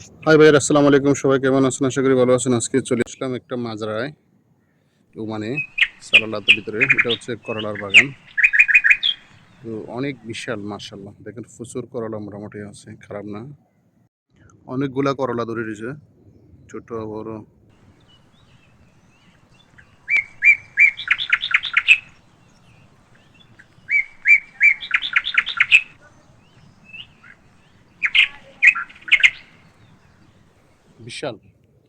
High ভাই, আসসালামু আলাইকুম। সবাই কেমন আছেন? আশা করি ভালো আছেন। আজকে চলে আসলাম একটা মাজরায়, ওমানে সালালাতের ভিতরে। এটা হচ্ছে করলার বাগান। তো অনেক বিশাল, মাশাআল্লাহ। দেখেন প্রচুর করলা মোটামুটি আছে, খারাপ না। অনেকগুলা করলা ধরে রয়েছে, ছোট বড়। বিশাল,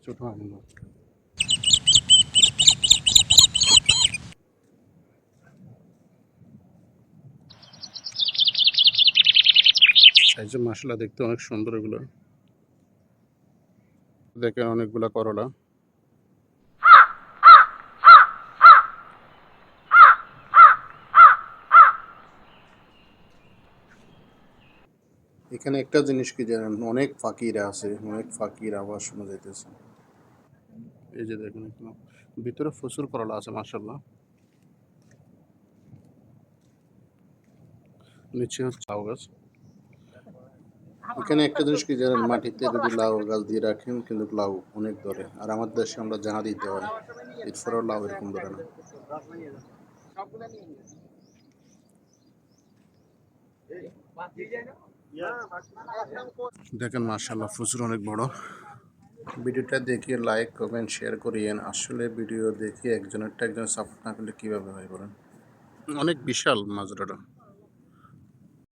ছোট না। সাইজে মাশাআল্লাহ দেখতে অনেক সুন্দর এগুলো। দেখেন অনেকগুলা করলা। এখানে একটা জিনিস কি জানেন, অনেক ফাকিরা আছে, অনেক ফাকির আওয়াজ শোনা যাইতেছে। এই যে দেখেন এখানে ভিতরে প্রচুর করলা আছে মাশাআল্লাহ। নিচে হচ্ছে লাউ গাছ। এখানে একটা জিনিস কি জানেন, মাটিতে যদি লাউ গাছ দিয়ে রাখেন কিন্তু লাউ অনেক ধরে। আর আমাদের দেশে আমরা জানা দিতে হয়, এরপরেও লাউ এরকম ধরে না। দেখেন মাশাআল্লাহ প্রচুর অনেক বড়। ভিডিওটা দেখে লাইক কমেন্ট শেয়ার করিয়েন। আসলে ভিডিও দেখে একজনের সাপোর্ট না করলে কিভাবে হয় বলেন। অনেক বিশাল মাজরাটা।